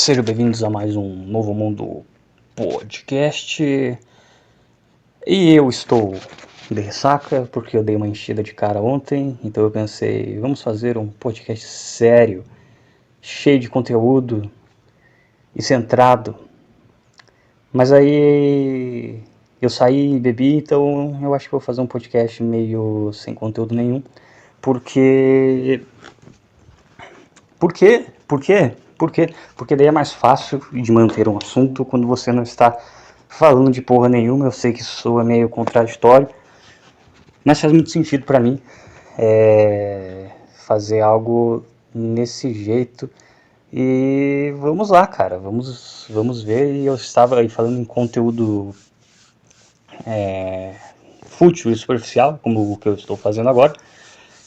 Sejam bem-vindos a mais um Novo Mundo Podcast. E eu estou de ressaca porque eu dei uma enchida de cara ontem, então eu pensei, vamos fazer um podcast sério, cheio de conteúdo e centrado. Mas aí eu saí e bebi, então eu acho que vou fazer um podcast meio sem conteúdo nenhum, porque... Por quê? Por quê? Por quê? Porque daí é mais fácil de manter um assunto quando você não está falando de porra nenhuma. Eu sei que isso soa meio contraditório, mas faz muito sentido pra mim fazer algo nesse jeito. E vamos lá, cara, vamos ver. E eu estava aí falando em conteúdo fútil e superficial, como o que eu estou fazendo agora.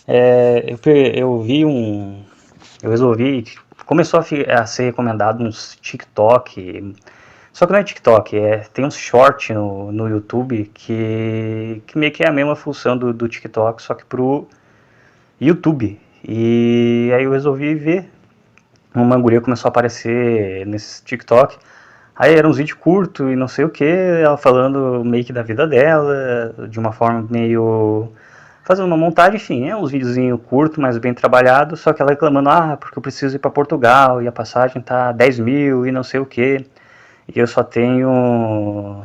Eu vi um... Eu resolvi... Começou a ser recomendado uns TikTok... Só que não é TikTok, tem uns short no YouTube que meio que é a mesma função do TikTok, só que pro YouTube. E aí eu resolvi ver. Uma guria começou a aparecer nesse TikTok. Aí eram uns vídeos curtos e não sei o que, ela falando meio que da vida dela, de uma forma meio... fazendo uma montagem, enfim, uns videozinhos curtos, mas bem trabalhados, só que ela reclamando, porque eu preciso ir para Portugal e a passagem tá 10 mil e não sei o que, e eu só tenho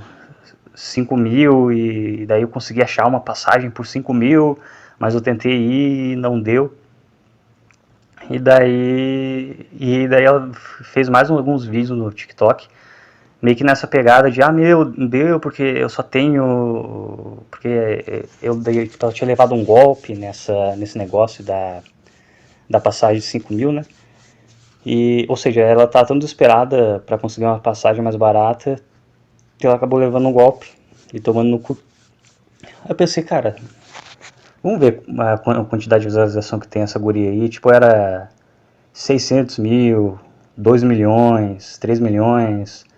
5 mil, e daí eu consegui achar uma passagem por 5 mil, mas eu tentei ir e não deu. E daí ela fez mais alguns vídeos no TikTok, meio que nessa pegada de, meu, deu porque eu só tenho... Porque ela tinha levado um golpe nesse negócio da passagem de 5 mil, né? Ou seja, ela tá tão desesperada para conseguir uma passagem mais barata que ela acabou levando um golpe e tomando no cu. Aí eu pensei, cara, vamos ver a quantidade de visualização que tem essa guria aí. Tipo, era 600 mil, 2 milhões, 3 milhões,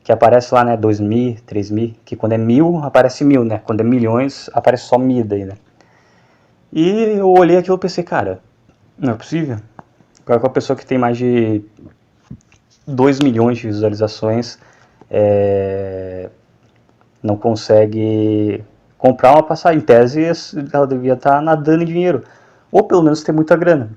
que aparece lá, né, 2 mil, 3 mil, que quando é mil, aparece mil, né, quando é milhões, aparece só mil daí, né. E eu olhei aquilo e pensei, cara, não é possível. Agora com a pessoa que tem mais de 2 milhões de visualizações, não consegue comprar uma passagem. Em tese, ela devia estar nadando em dinheiro, ou pelo menos ter muita grana,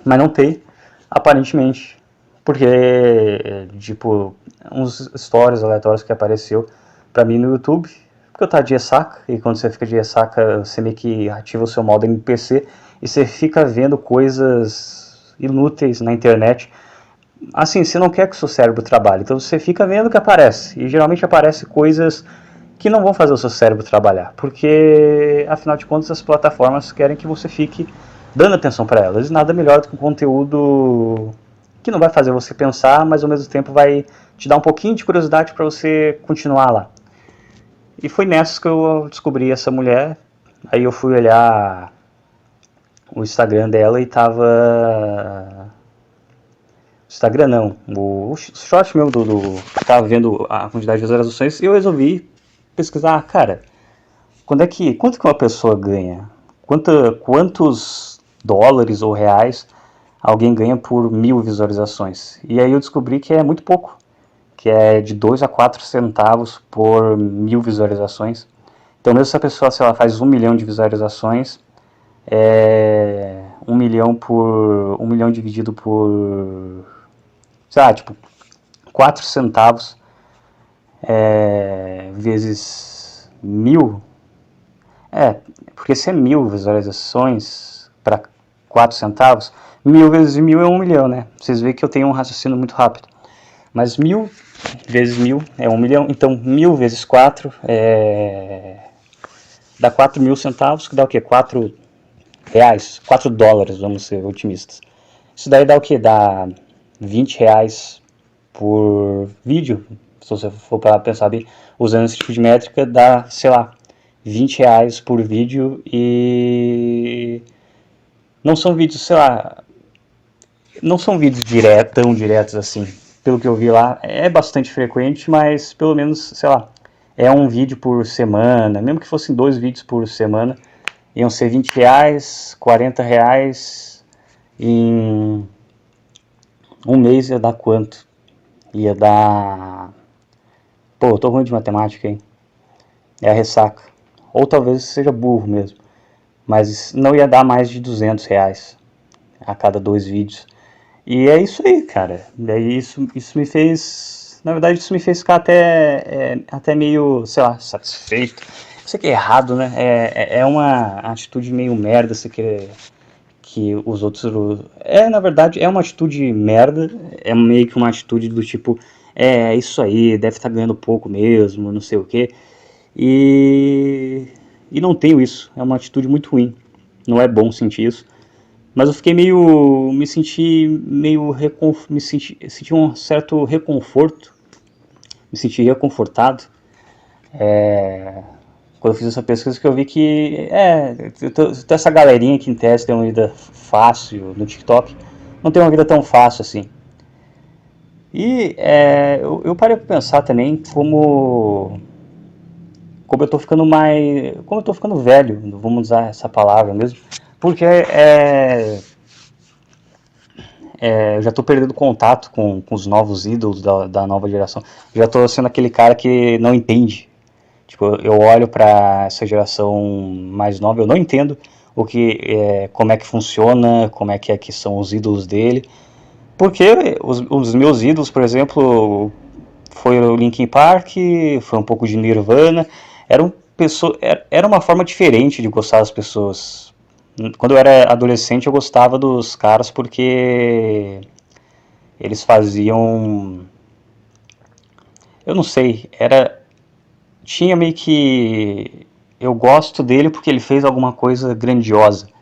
mas não tem, aparentemente, porque, tipo, uns stories aleatórios que apareceu pra mim no YouTube, porque eu tava de ressaca, e quando você fica de ressaca, você meio que ativa o seu modo NPC, e você fica vendo coisas inúteis na internet. Assim, você não quer que o seu cérebro trabalhe, então você fica vendo o que aparece, e geralmente aparece coisas que não vão fazer o seu cérebro trabalhar, porque afinal de contas as plataformas querem que você fique dando atenção para elas, e nada melhor do que um conteúdo que não vai fazer você pensar, mas ao mesmo tempo vai te dar um pouquinho de curiosidade para você continuar lá. E foi nessas que eu descobri essa mulher. Aí eu fui olhar o Instagram dela e tava... Instagram não, o short meu tava vendo a quantidade de visualizações e eu resolvi pesquisar, cara, quanto que uma pessoa ganha? Quantos dólares ou reais alguém ganha por 1000 visualizações? E aí eu descobri que é muito pouco, que é de 2 a 4 centavos por 1000 visualizações. Então mesmo se a pessoa, sei lá, faz 1 milhão de visualizações, 1 milhão dividido por, sei lá, tipo, 4 centavos vezes 1000, porque se é 1000 visualizações para 4 centavos, 1000 vezes 1000 é 1 milhão, né? Vocês veem que eu tenho um raciocínio muito rápido. Mas 1000 vezes 1000 é 1 milhão, então 1000 vezes 4 dá 4 mil centavos, que dá o quê? 4 reais, 4 dólares, vamos ser otimistas. Isso daí dá o quê? Dá 20 reais por vídeo, se você for para pensar bem, usando esse tipo de métrica, dá, sei lá, 20 reais por vídeo. E não são vídeos, sei lá, não são vídeos tão diretos assim. Pelo que eu vi lá, é bastante frequente, mas pelo menos, sei lá, é um vídeo por semana, mesmo que fossem 2 vídeos por semana, iam ser 20 reais, 40 reais, em um mês ia dar quanto? Ia dar... Pô, eu tô ruim de matemática, hein? É a ressaca. Ou talvez seja burro mesmo. Mas não ia dar mais de R$ 200 a cada 2 vídeos. E é isso aí, cara. Daí isso me fez... Na verdade, isso me fez ficar até meio, sei lá, satisfeito. Isso aqui é errado, né? É uma atitude meio merda você querer que os outros... na verdade, é uma atitude merda. É meio que uma atitude do tipo... É isso aí, deve estar ganhando pouco mesmo, não sei o quê. E não tenho isso. É uma atitude muito ruim. Não é bom sentir isso. Mas eu fiquei meio... senti um certo reconforto. Me senti reconfortado. Quando eu fiz essa pesquisa, que eu vi que... essa galerinha que em tese tem uma vida fácil no TikTok, não tem uma vida tão fácil assim. E eu parei para pensar também como eu tô ficando como eu tô ficando velho, vamos usar essa palavra mesmo, porque eu já tô perdendo contato com os novos ídolos da nova geração. Já tô sendo aquele cara que não entende. Tipo, eu olho para essa geração mais nova, eu não entendo como é que funciona, como é que são os ídolos dele. Porque os meus ídolos, por exemplo, foi o Linkin Park, foi um pouco de Nirvana, era uma forma diferente de gostar das pessoas. Quando eu era adolescente eu gostava dos caras porque eles faziam, eu não sei, tinha meio que, eu gosto dele porque ele fez alguma coisa grandiosa.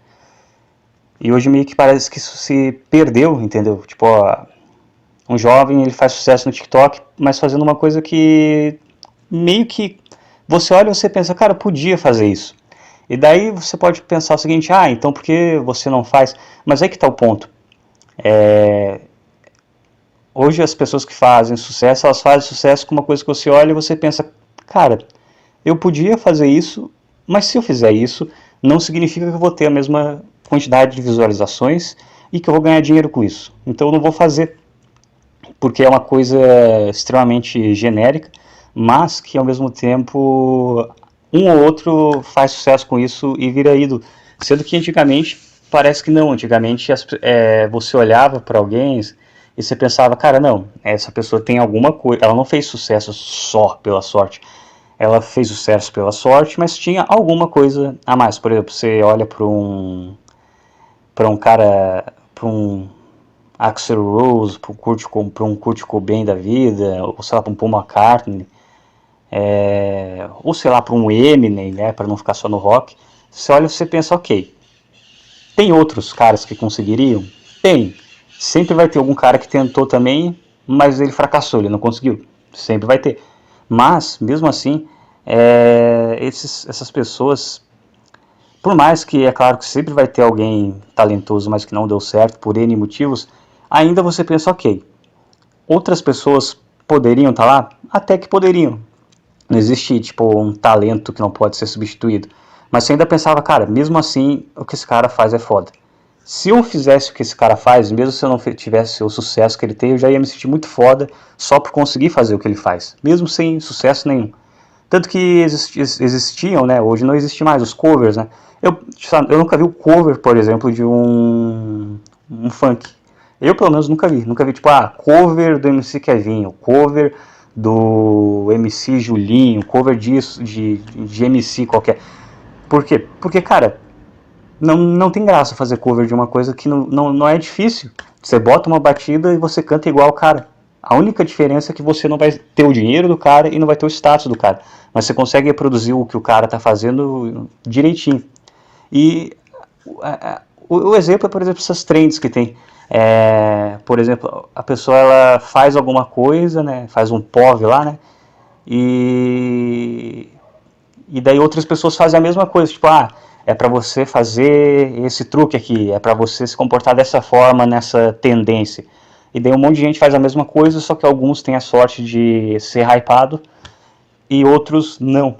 E hoje meio que parece que isso se perdeu, entendeu? Tipo, ó, um jovem, ele faz sucesso no TikTok, mas fazendo uma coisa que meio que você olha e você pensa, cara, podia fazer isso. E daí você pode pensar o seguinte, então por que você não faz? Mas aí que está o ponto. Hoje as pessoas que fazem sucesso, elas fazem sucesso com uma coisa que você olha e você pensa, cara, eu podia fazer isso, mas se eu fizer isso, não significa que eu vou ter a mesma quantidade de visualizações e que eu vou ganhar dinheiro com isso. Então eu não vou fazer, porque é uma coisa extremamente genérica, mas que ao mesmo tempo um ou outro faz sucesso com isso e vira ídolo. Sendo que antigamente parece que não. Antigamente você olhava para alguém e você pensava, cara, não, essa pessoa tem alguma coisa, ela não fez sucesso só pela sorte. Ela fez sucesso pela sorte, mas tinha alguma coisa a mais. Por exemplo, você olha para um cara, para um Axl Rose, para um Kurt Cobain da vida, ou sei lá, para um Paul McCartney, ou sei lá, para um Eminem, né, para não ficar só no rock. Você olha e você pensa, ok, tem outros caras que conseguiriam? Tem. Sempre vai ter algum cara que tentou também, mas ele fracassou, ele não conseguiu. Sempre vai ter. Mas, mesmo assim, essas pessoas, por mais que é claro que sempre vai ter alguém talentoso, mas que não deu certo por N motivos, ainda você pensa, ok, outras pessoas poderiam estar lá? Até que poderiam. Não existe, tipo, um talento que não pode ser substituído. Mas você ainda pensava, cara, mesmo assim, o que esse cara faz é foda. Se eu fizesse o que esse cara faz, mesmo se eu não tivesse o sucesso que ele tem, eu já ia me sentir muito foda só por conseguir fazer o que ele faz, mesmo sem sucesso nenhum. Tanto que existiam, né, hoje não existe mais os covers, né. Eu nunca vi o cover, por exemplo, de um funk. Eu, pelo menos, nunca vi. Nunca vi, tipo, cover do MC Kevinho, cover do MC Julinho, cover disso, de MC qualquer. Por quê? Porque, cara, não tem graça fazer cover de uma coisa que não é difícil. Você bota uma batida e você canta igual o cara. A única diferença é que você não vai ter o dinheiro do cara e não vai ter o status do cara. Mas você consegue reproduzir o que o cara está fazendo direitinho. E o exemplo é, por exemplo, essas trends que tem. Por exemplo, a pessoa ela faz alguma coisa, né, faz um POV lá, né, e daí outras pessoas fazem a mesma coisa, tipo, é para você fazer esse truque aqui, é para você se comportar dessa forma, nessa tendência. E daí um monte de gente faz a mesma coisa, só que alguns têm a sorte de ser hypado e outros não.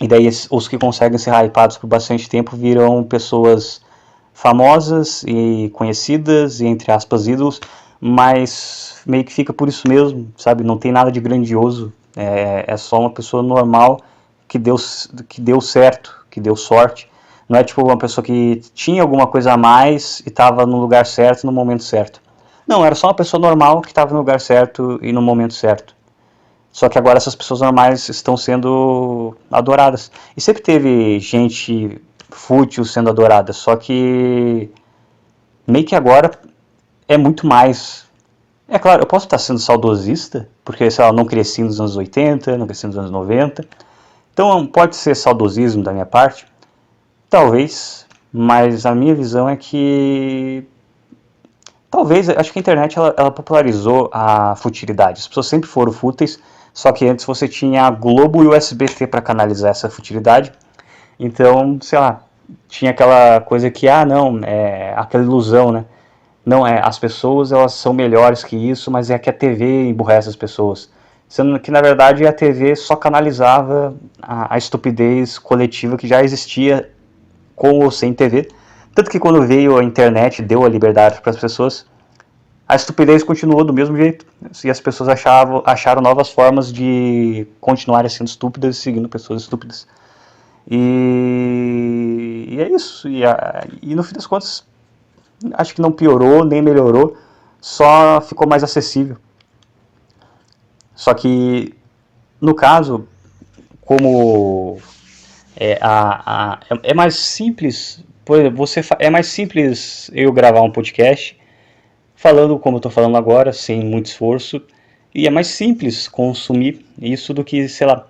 E daí os que conseguem ser hypados por bastante tempo viram pessoas famosas e conhecidas, e entre aspas ídolos, mas meio que fica por isso mesmo, sabe? Não tem nada de grandioso, é só uma pessoa normal que deu certo, que deu sorte. Não é tipo uma pessoa que tinha alguma coisa a mais e estava no lugar certo no momento certo. Não, era só uma pessoa normal que estava no lugar certo e no momento certo. Só que agora essas pessoas normais estão sendo adoradas. E sempre teve gente fútil sendo adorada, só que meio que agora é muito mais. É claro, eu posso estar sendo saudosista, porque, sei lá, eu não cresci nos anos 80, não cresci nos anos 90. Então pode ser saudosismo da minha parte, talvez, mas a minha visão é que talvez, acho que a internet ela popularizou a futilidade. As pessoas sempre foram fúteis, só que antes você tinha a Globo e o SBT para canalizar essa futilidade. Então, sei lá, tinha aquela coisa que, não, é aquela ilusão, né? Não, as pessoas elas são melhores que isso, mas é que a TV emburrece as pessoas. Sendo que, na verdade, a TV só canalizava a estupidez coletiva que já existia com ou sem TV. Tanto que quando veio a internet, deu a liberdade para as pessoas, a estupidez continuou do mesmo jeito. E as pessoas acharam novas formas de continuarem sendo estúpidas e seguindo pessoas estúpidas. E é isso. E no fim das contas, acho que não piorou nem melhorou, só ficou mais acessível. Só que, no caso, como é mais simples, por exemplo, é mais simples eu gravar um podcast falando como eu estou falando agora, sem muito esforço, e é mais simples consumir isso do que, sei lá,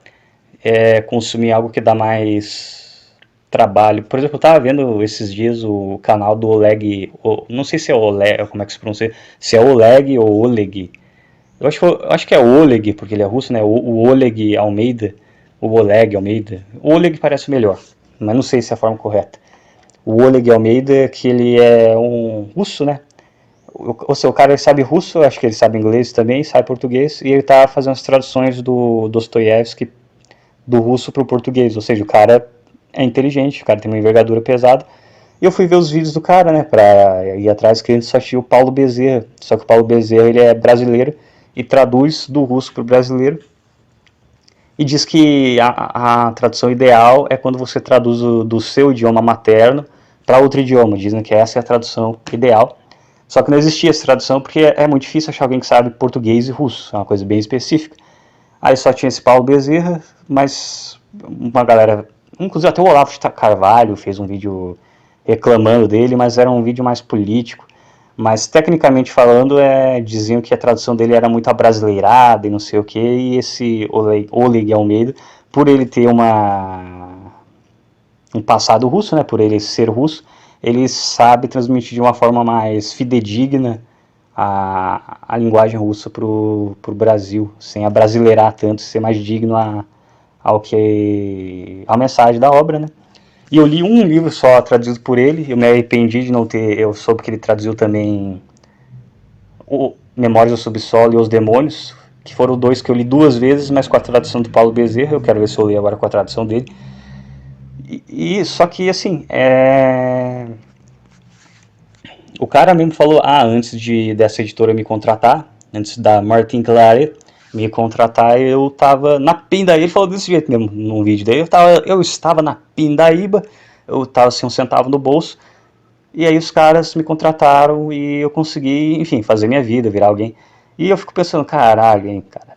consumir algo que dá mais trabalho. Por exemplo, eu estava vendo esses dias o canal do Oleg, não sei se é Oleg, como é que se pronuncia, se é Oleg ou Oleg. Eu acho que é Oleg, porque ele é russo, né? O Oleg Almeida, o Oleg Almeida. O Oleg parece melhor, mas não sei se é a forma correta. O Oleg Almeida, que ele é um russo, né? Ou seja, o cara sabe russo, acho que ele sabe inglês também, sabe português, e ele tá fazendo as traduções do Dostoiévski do russo para o português. Ou seja, o cara é inteligente, o cara tem uma envergadura pesada. E eu fui ver os vídeos do cara, né, pra ir atrás, que ele só tinha o Paulo Bezerra. Só que o Paulo Bezerra, ele é brasileiro e traduz do russo para o brasileiro. E diz que a tradução ideal é quando você traduz do seu idioma materno para outro idioma. Dizem que essa é a tradução ideal. Só que não existia essa tradução porque é muito difícil achar alguém que sabe português e russo. É uma coisa bem específica. Aí só tinha esse Paulo Bezerra, mas uma galera... Inclusive até o Olavo Carvalho fez um vídeo reclamando dele, mas era um vídeo mais político. Mas tecnicamente falando, diziam que a tradução dele era muito abrasileirada e não sei o que, e esse Oleg Almeida, por ele ter um passado russo, né, por ele ser russo, ele sabe transmitir de uma forma mais fidedigna a linguagem russa para o Brasil, sem abrasileirar tanto, ser mais digno a mensagem da obra, né? E eu li um livro só traduzido por ele, eu me arrependi de não ter, eu soube que ele traduziu também o Memórias do Subsolo e Os Demônios, que foram dois que eu li duas vezes, mas com a tradução do Paulo Bezerra, eu quero ver se eu leio agora com a tradução dele. Só que assim, o cara mesmo falou, antes dessa editora me contratar, antes da Martin Claret me contratar, eu tava na pindaíba, ele falou desse jeito mesmo num vídeo daí, eu estava na pindaíba, eu tava sem um centavo no bolso, e aí os caras me contrataram e eu consegui, enfim, fazer minha vida, virar alguém. E eu fico pensando, caralho, hein, cara.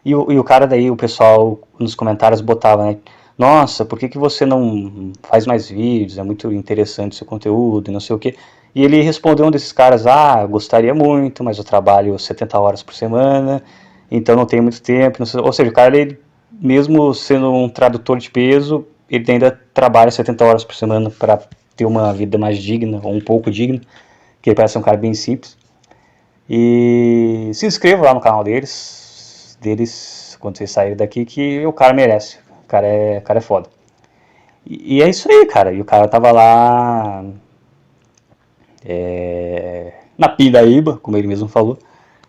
E o cara daí, o pessoal nos comentários botava, né, nossa, por que você não faz mais vídeos, é muito interessante o seu conteúdo e não sei o que. E ele respondeu um desses caras, gostaria muito, mas eu trabalho 70 horas por semana, então não tenho muito tempo. Ou seja, o cara, ele, mesmo sendo um tradutor de peso, ele ainda trabalha 70 horas por semana para ter uma vida mais digna, ou um pouco digna, que ele parece um cara bem simples. E se inscreva lá no canal deles, quando vocês saírem daqui, que o cara merece. O cara é foda. E é isso aí, cara. E o cara tava lá na pindaíba, como ele mesmo falou.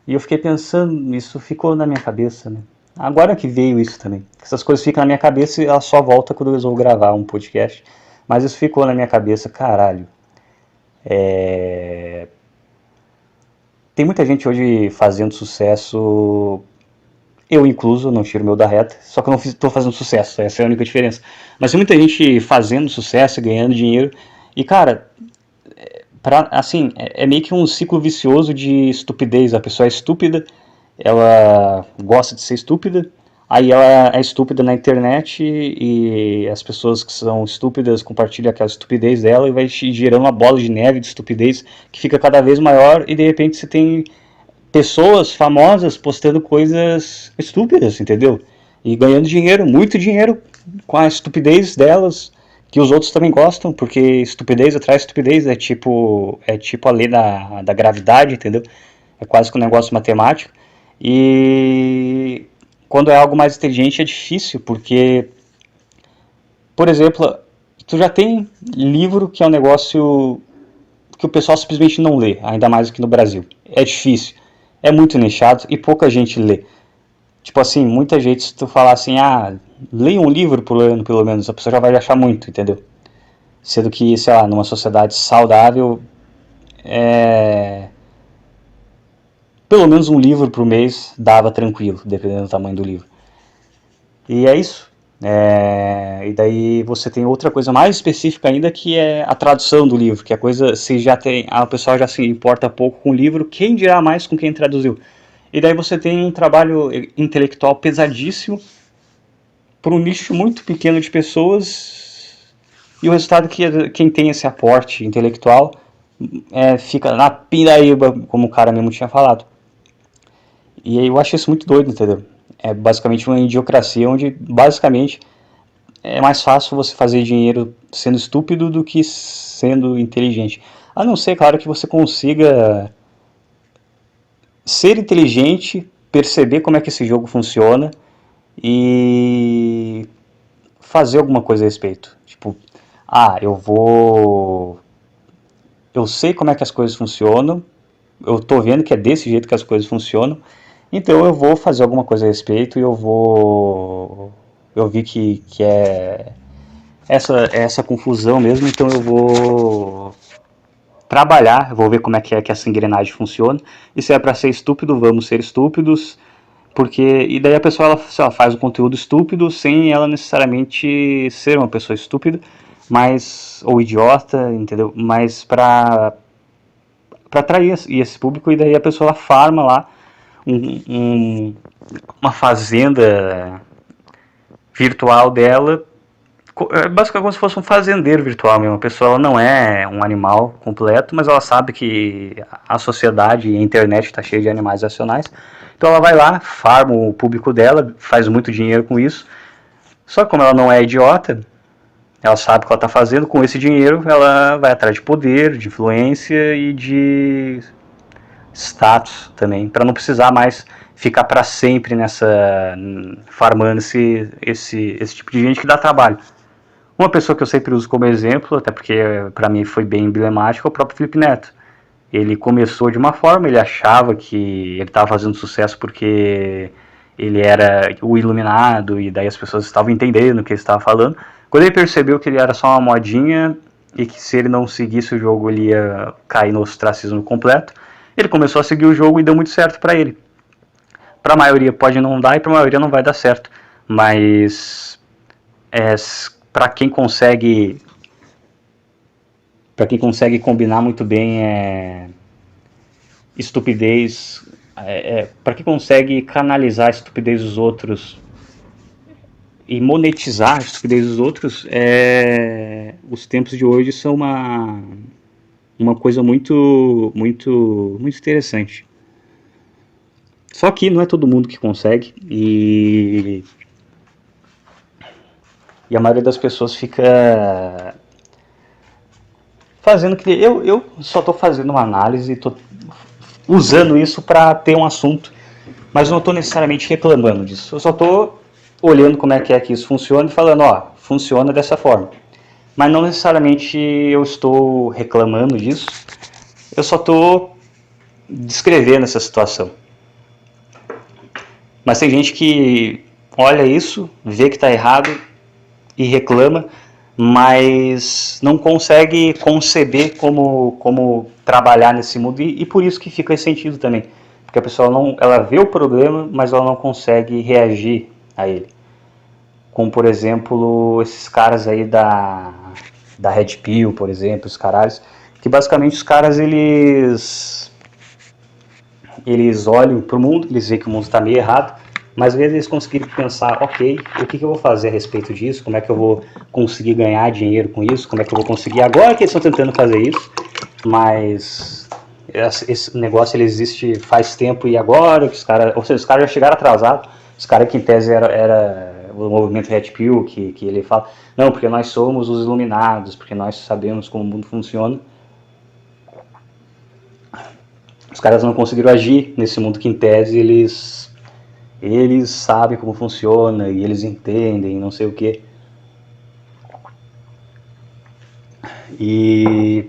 E eu fiquei pensando, isso ficou na minha cabeça, né? Agora que veio isso também. Essas coisas ficam na minha cabeça e elas só voltam quando eu resolvo gravar um podcast. Mas isso ficou na minha cabeça, caralho. tem muita gente hoje fazendo sucesso, eu incluso, não tiro o meu da reta, só que eu não estou fazendo sucesso, essa é a única diferença. Mas tem muita gente fazendo sucesso, ganhando dinheiro, e cara, assim, é meio que um ciclo vicioso de estupidez. A pessoa é estúpida, ela gosta de ser estúpida, aí ela é estúpida na internet e as pessoas que são estúpidas compartilham aquela estupidez dela e vai gerando uma bola de neve de estupidez que fica cada vez maior e de repente você tem pessoas famosas postando coisas estúpidas, entendeu? E ganhando dinheiro, muito dinheiro com a estupidez delas, que os outros também gostam, porque estupidez atrai estupidez, é tipo a lei da gravidade, entendeu? É quase que um negócio matemático. E quando é algo mais inteligente é difícil, porque, por exemplo, tu já tem livro que é um negócio que o pessoal simplesmente não lê, ainda mais aqui no Brasil. É difícil, é muito nichado e pouca gente lê. Tipo assim, muita gente, se tu falar assim, leia um livro por ano pelo menos, a pessoa já vai achar muito, entendeu? Sendo que, sei lá, numa sociedade saudável, é... pelo menos um livro por mês dava tranquilo, dependendo do tamanho do livro. E é isso. E daí você tem outra coisa mais específica ainda, que é a tradução do livro, que a coisa, se já tem, a pessoa já se importa pouco com o livro, quem dirá mais com quem traduziu? E daí você tem um trabalho intelectual pesadíssimo por um nicho muito pequeno de pessoas, e o resultado é que quem tem esse aporte intelectual fica na pindaíba, como o cara mesmo tinha falado. E eu acho isso muito doido, entendeu? É basicamente uma idiocracia onde basicamente é mais fácil você fazer dinheiro sendo estúpido do que sendo inteligente. A não ser, claro, que você consiga ser inteligente, perceber como é que esse jogo funciona e fazer alguma coisa a respeito. Tipo, eu sei como é que as coisas funcionam, eu tô vendo que é desse jeito que as coisas funcionam, então eu vou fazer alguma coisa a respeito e eu vi que é essa confusão mesmo, então eu vou trabalhar, eu vou ver como é que essa engrenagem funciona, e se é para ser estúpido, vamos ser estúpidos, porque, e daí a pessoa ela faz o conteúdo estúpido sem ela necessariamente ser uma pessoa estúpida, mas, ou idiota, entendeu? Mas para atrair esse público, e daí a pessoa farma lá uma fazenda virtual dela, é basicamente como se fosse um fazendeiro virtual mesmo. A pessoa não é um animal completo, mas ela sabe que a sociedade e a internet está cheia de animais racionais. Então ela vai lá, farma o público dela, faz muito dinheiro com isso. Só que como ela não é idiota, ela sabe o que ela está fazendo. Com esse dinheiro ela vai atrás de poder, de influência e de status também, para não precisar mais ficar para sempre nessa farmando esse tipo de gente que dá trabalho. Uma pessoa que eu sempre uso como exemplo, até porque para mim foi bem emblemático, é o próprio Felipe Neto. Ele começou de uma forma, ele achava que ele estava fazendo sucesso porque ele era o iluminado e daí as pessoas estavam entendendo o que ele estava falando. Quando ele percebeu que ele era só uma modinha e que se ele não seguisse o jogo ele ia cair no ostracismo completo, ele começou a seguir o jogo e deu muito certo para ele. Para a maioria pode não dar e para a maioria não vai dar certo, mas para quem consegue combinar muito bem estupidez, para quem consegue canalizar a estupidez dos outros e monetizar a estupidez dos outros, os tempos de hoje são uma coisa muito interessante. Só que não é todo mundo que consegue e a maioria das pessoas fica fazendo que eu só estou fazendo uma análise, estou usando isso para ter um assunto, mas não estou necessariamente reclamando disso. Eu só estou olhando como é que isso funciona e falando, funciona dessa forma. Mas não necessariamente eu estou reclamando disso, eu só estou descrevendo essa situação. Mas tem gente que olha isso, vê que está errado e reclama, mas não consegue conceber como trabalhar nesse mundo, e por isso que fica ressentido também, porque a pessoa não, ela vê o problema, mas ela não consegue reagir a ele. Como, por exemplo, esses caras aí da Red Pill, por exemplo, os caralhos, que basicamente os caras, eles olham pro mundo, eles veem que o mundo está meio errado, mas às vezes eles conseguiram pensar, ok, o que eu vou fazer a respeito disso, como é que eu vou conseguir ganhar dinheiro com isso, como é que eu vou conseguir, agora que eles estão tentando fazer isso, mas esse negócio ele existe faz tempo, e agora que os caras, ou seja, os caras já chegaram atrasados, os caras que em tese era o movimento Red Pill, que ele fala, não, porque nós somos os iluminados, porque nós sabemos como o mundo funciona. Os caras não conseguiram agir nesse mundo que em tese eles sabem como funciona e eles entendem, não sei o que. E,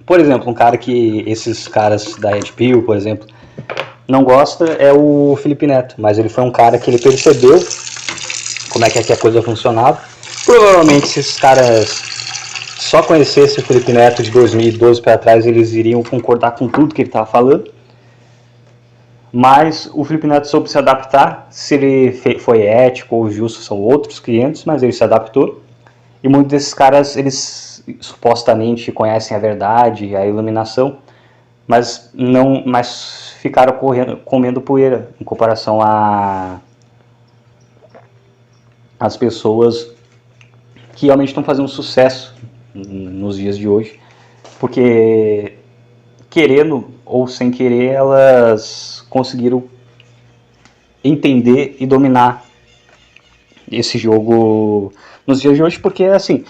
por exemplo, um cara que esses caras da Red Pill, por exemplo, não gosta é o Felipe Neto, mas ele foi um cara que ele percebeu como é que a coisa funcionava. Provavelmente se esses caras só conhecessem o Felipe Neto de 2012 para trás, eles iriam concordar com tudo que ele estava falando. Mas o Felipe Neto soube se adaptar. Se ele foi ético ou justo são outros 500, mas ele se adaptou. E muitos desses caras, eles supostamente conhecem a verdade, a iluminação, mas não, mas ficaram comendo poeira em comparação às pessoas que realmente estão fazendo sucesso nos dias de hoje, porque querendo ou sem querer elas conseguiram entender e dominar esse jogo nos dias de hoje, porque assim,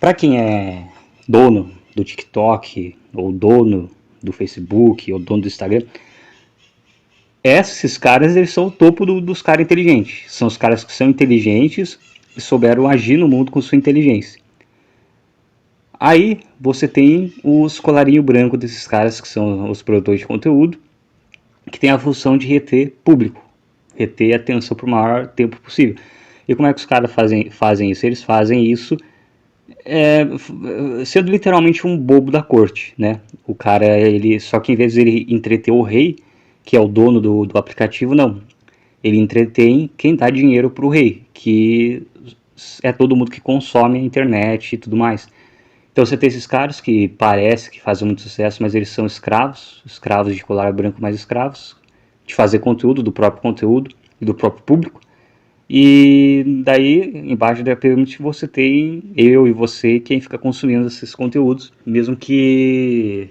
para quem é dono do TikTok, ou dono do Facebook, ou dono do Instagram, esses caras, eles são o topo dos caras inteligentes. São os caras que são inteligentes e souberam agir no mundo com sua inteligência. Aí você tem os colarinho branco desses caras, que são os produtores de conteúdo, que tem a função de reter público, reter a atenção por o maior tempo possível. E como é que os caras fazem isso? Eles fazem isso sendo literalmente um bobo da corte, né? O cara, ele, só que em vez de ele entreter o rei, que é o dono do aplicativo, não. Ele entretém quem dá dinheiro pro rei, que é todo mundo que consome a internet e tudo mais. Então você tem esses caras que parece que fazem muito sucesso, mas eles são escravos de colar branco, mais escravos, de fazer conteúdo, do próprio conteúdo e do próprio público. E daí, embaixo da pirâmide, você tem eu e você, quem fica consumindo esses conteúdos, mesmo que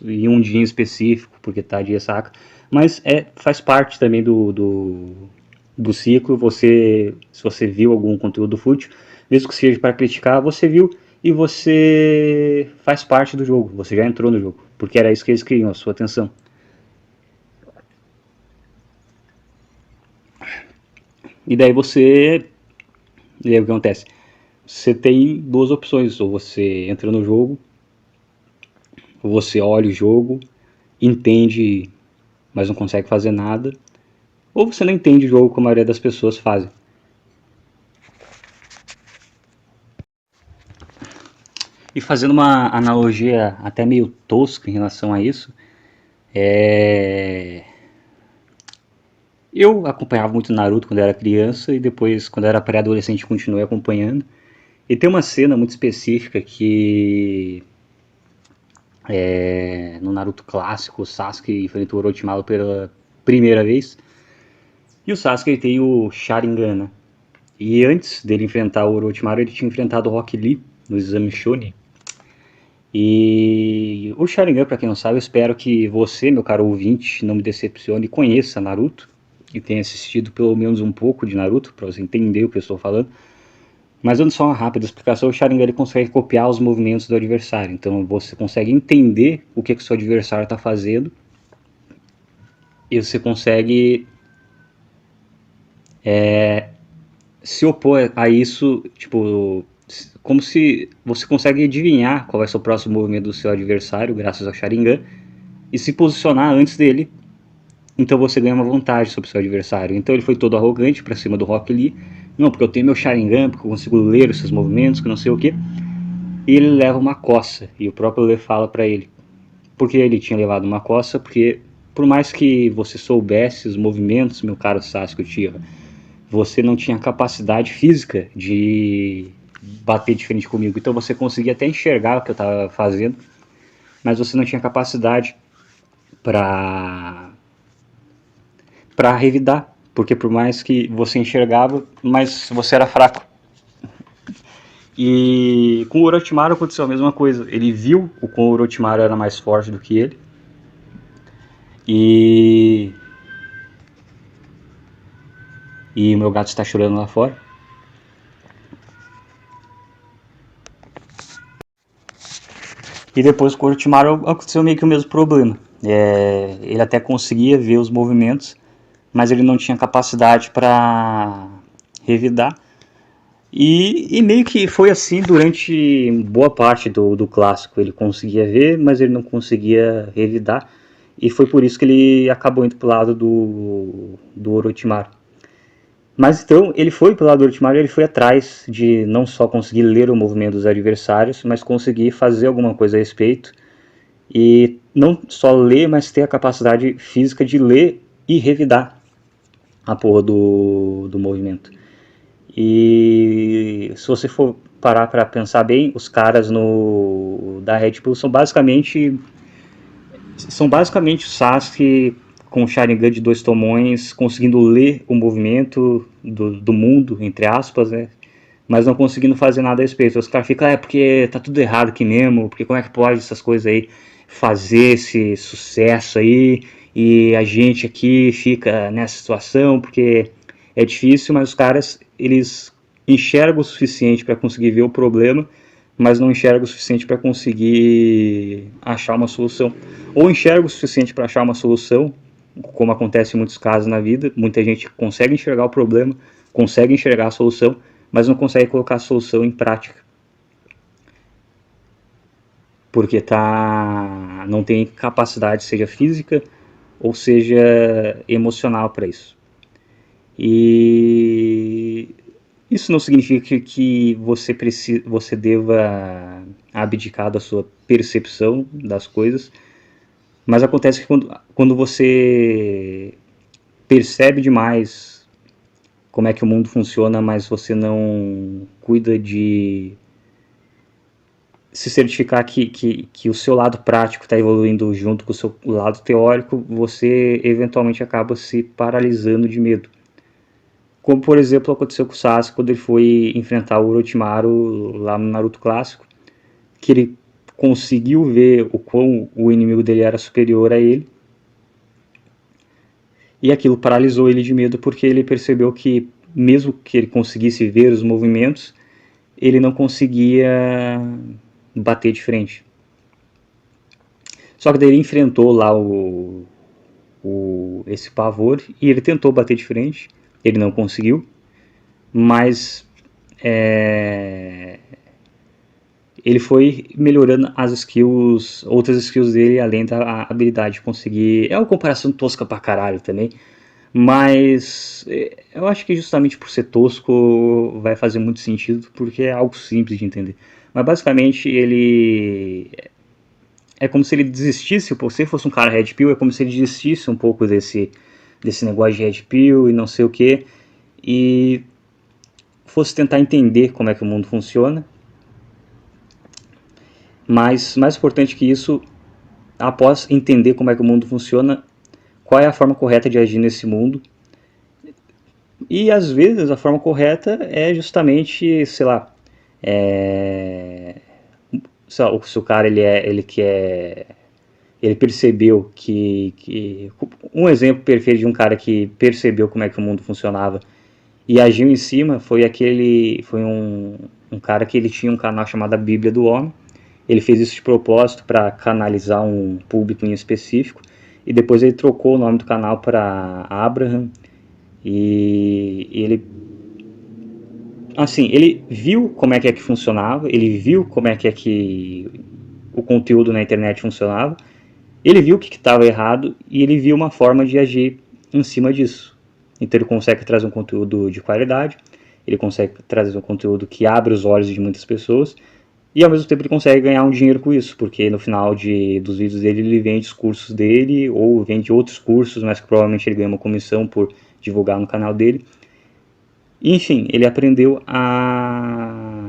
em um dia específico, porque tá de ressaca, mas faz parte também do ciclo. Se você viu algum conteúdo fútil, mesmo que seja para criticar, você viu e você faz parte do jogo, você já entrou no jogo, porque era isso que eles queriam, a sua atenção. E daí e aí o que acontece? Você tem duas opções, ou você entra no jogo, ou você olha o jogo, entende, mas não consegue fazer nada, ou você não entende o jogo como a maioria das pessoas fazem. E fazendo uma analogia até meio tosca em relação a isso, eu acompanhava muito Naruto quando eu era criança e depois, quando eu era pré-adolescente, continuei acompanhando. E tem uma cena muito específica que no Naruto clássico, o Sasuke enfrentou o Orochimaru pela primeira vez. E o Sasuke ele tem o Sharingan, né? E antes dele enfrentar o Orochimaru, ele tinha enfrentado o Rock Lee no exame Chunin. E o Sharingan, para quem não sabe, eu espero que você, meu caro ouvinte, não me decepcione e conheça Naruto e tenha assistido pelo menos um pouco de Naruto, para você entender o que eu estou falando. Mas dando só uma rápida explicação, o Sharingan ele consegue copiar os movimentos do adversário. Então você consegue entender o que o seu adversário está fazendo e você consegue se opor a isso, tipo, como se você consegue adivinhar qual vai ser o próximo movimento do seu adversário, graças ao Sharingan, e se posicionar antes dele. Então você ganha uma vantagem sobre o seu adversário. Então ele foi todo arrogante para cima do Rock Lee, Não, porque eu tenho meu Sharingan, porque eu consigo ler esses movimentos, que não sei o que. E ele leva uma coça, e o próprio Lê fala para ele. Porque ele tinha levado uma coça, porque por mais que você soubesse os movimentos, meu caro Sasuke Uchiha, você não tinha capacidade física de bater de frente comigo. Então você conseguia até enxergar o que eu estava fazendo, mas você não tinha capacidade para revidar, porque por mais que você enxergava, mas você era fraco. E com o Orochimaru aconteceu a mesma coisa. Ele viu o quão o Orochimaru era mais forte do que ele. E o meu gato está chorando lá fora. E depois com o Orochimaru aconteceu meio que o mesmo problema. Ele até conseguia ver os movimentos, mas ele não tinha capacidade para revidar. E meio que foi assim durante boa parte do clássico. Ele conseguia ver, mas ele não conseguia revidar. E foi por isso que ele acabou indo pro lado do Orochimaru. Mas então, ele foi pelo lado do Orochimaru, ele foi atrás de não só conseguir ler o movimento dos adversários, mas conseguir fazer alguma coisa a respeito. E não só ler, mas ter a capacidade física de ler e revidar a porra do movimento. E se você for parar para pensar bem, os caras da Red Bull são basicamente o Sasuke com o Sharingan de 2 tomões, conseguindo ler o movimento do mundo, entre aspas, né? Mas não conseguindo fazer nada a respeito. Os caras ficam, porque tá tudo errado aqui mesmo, porque como é que pode essas coisas aí fazer esse sucesso aí, e a gente aqui fica nessa situação, porque é difícil, mas os caras, eles enxergam o suficiente para conseguir ver o problema, mas não enxergam o suficiente para conseguir achar uma solução. Ou enxergam o suficiente para achar uma solução, como acontece em muitos casos na vida, muita gente consegue enxergar o problema, consegue enxergar a solução, mas não consegue colocar a solução em prática. Porque não tem capacidade, seja física ou seja emocional para isso. E isso não significa que você deva abdicar da sua percepção das coisas, mas acontece que quando você percebe demais como é que o mundo funciona, mas você não cuida de se certificar que o seu lado prático está evoluindo junto com o seu lado teórico, você eventualmente acaba se paralisando de medo. Como, por exemplo, aconteceu com o Sasuke quando ele foi enfrentar o Orochimaru lá no Naruto clássico, que ele conseguiu ver o quão o inimigo dele era superior a ele, e aquilo paralisou ele de medo, porque ele percebeu que, mesmo que ele conseguisse ver os movimentos, ele não conseguia bater de frente. Só que daí ele enfrentou lá esse pavor, e ele tentou bater de frente, ele não conseguiu, mas ele foi melhorando as skills, outras skills dele, além da habilidade de conseguir. É uma comparação tosca pra caralho também, mas eu acho que justamente por ser tosco vai fazer muito sentido, porque é algo simples de entender. Mas basicamente ele é como se ele desistisse, se você fosse um cara Red Pill, é como se ele desistisse um pouco desse negócio de Red Pill e não sei o que, e fosse tentar entender como é que o mundo funciona. Mas mais importante que isso, após entender como é que o mundo funciona, qual é a forma correta de agir nesse mundo. E às vezes a forma correta é justamente, sei lá, se o cara ele percebeu que um exemplo perfeito de um cara que percebeu como é que o mundo funcionava e agiu em cima foi um cara que ele tinha um canal chamado a Bíblia do Homem. Ele fez isso de propósito para canalizar um público em específico, e depois ele trocou o nome do canal para Abraham, e ele, assim, ele viu como é que funcionava, ele viu como é que o conteúdo na internet funcionava, ele viu o que estava errado e ele viu uma forma de agir em cima disso. Então ele consegue trazer um conteúdo de qualidade, ele consegue trazer um conteúdo que abre os olhos de muitas pessoas, e ao mesmo tempo ele consegue ganhar um dinheiro com isso, porque no final dos vídeos dele ele vende os cursos dele, ou vende outros cursos, mas que provavelmente ele ganha uma comissão por divulgar no canal dele. Enfim, ele aprendeu a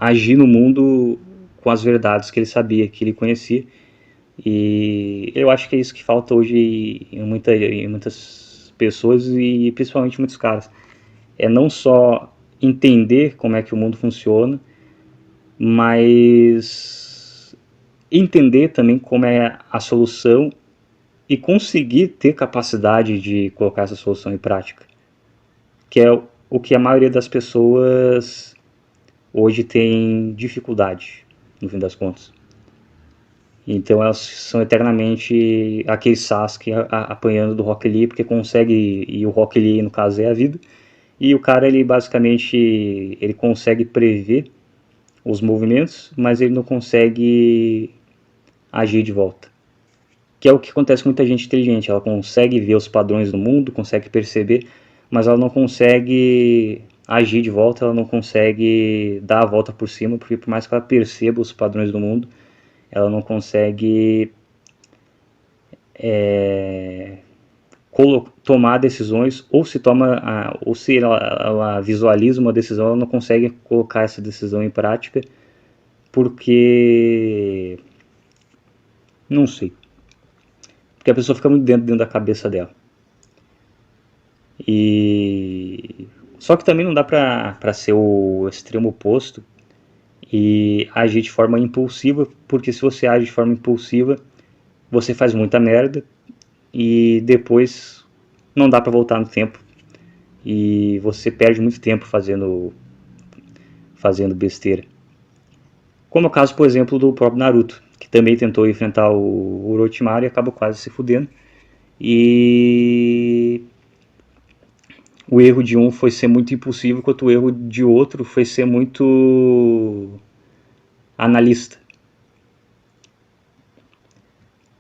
agir no mundo com as verdades que ele sabia, que ele conhecia. E eu acho que é isso que falta hoje em muitas pessoas e principalmente muitos caras. É não só entender como é que o mundo funciona, mas entender também como é a solução e conseguir ter capacidade de colocar essa solução em prática, que é o que a maioria das pessoas hoje tem dificuldade, no fim das contas. Então elas são eternamente aquele Sasuke apanhando do Rock Lee, porque consegue, e o Rock Lee no caso é a vida, e o cara ele basicamente ele consegue prever os movimentos, mas ele não consegue agir de volta. Que é o que acontece com muita gente inteligente, ela consegue ver os padrões do mundo, consegue perceber, mas ela não consegue agir de volta, ela não consegue dar a volta por cima, porque por mais que ela perceba os padrões do mundo, ela não consegue tomar decisões, ou se toma, ou se ela visualiza uma decisão, ela não consegue colocar essa decisão em prática, porque não sei, porque a pessoa fica muito dentro da cabeça dela. E só que também não dá pra ser o extremo oposto e agir de forma impulsiva, porque se você age de forma impulsiva, você faz muita merda e depois não dá pra voltar no tempo e você perde muito tempo fazendo besteira. Como é o caso, por exemplo, do próprio Naruto, que também tentou enfrentar o Orochimaru e acabou quase se fudendo. E o erro de um foi ser muito impulsivo, enquanto o erro de outro foi ser muito analista.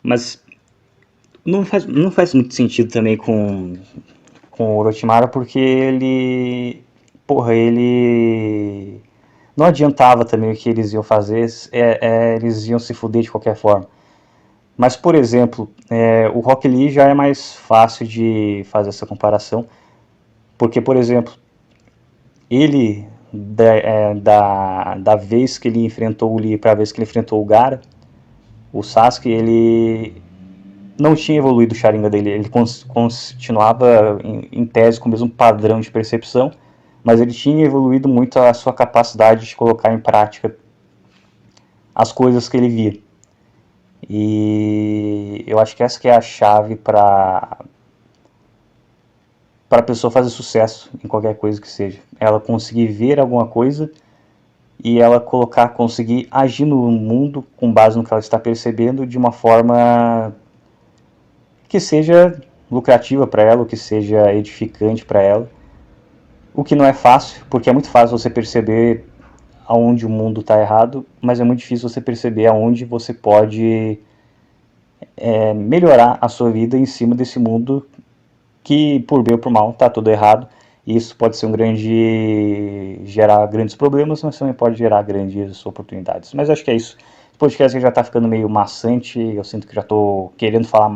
Mas não faz muito sentido também com o Orochimaru, porque ele não adiantava também o que eles iam fazer, eles iam se fuder de qualquer forma. Mas, por exemplo, o Rock Lee já é mais fácil de fazer essa comparação, porque, por exemplo, ele, da vez que ele enfrentou o Lee para a vez que ele enfrentou o Gaara, o Sasuke, ele não tinha evoluído o Sharingan dele, ele continuava em tese com o mesmo padrão de percepção, mas ele tinha evoluído muito a sua capacidade de colocar em prática as coisas que ele via. E eu acho que essa que é a chave para a pessoa fazer sucesso em qualquer coisa que seja. Ela conseguir ver alguma coisa e ela conseguir agir no mundo com base no que ela está percebendo de uma forma que seja lucrativa para ela, ou que seja edificante para ela. O que não é fácil, porque é muito fácil você perceber aonde o mundo está errado, mas é muito difícil você perceber aonde você pode melhorar a sua vida em cima desse mundo que, por bem ou por mal, está tudo errado. E isso pode ser gerar grandes problemas, mas também pode gerar grandes oportunidades. Mas acho que é isso. Esse podcast já está ficando meio maçante, eu sinto que já estou querendo falar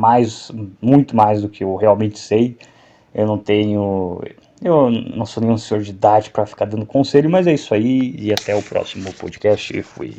muito mais do que eu realmente sei. Eu não sou nenhum senhor de idade para ficar dando conselho, mas é isso aí, e até o próximo podcast. Fui.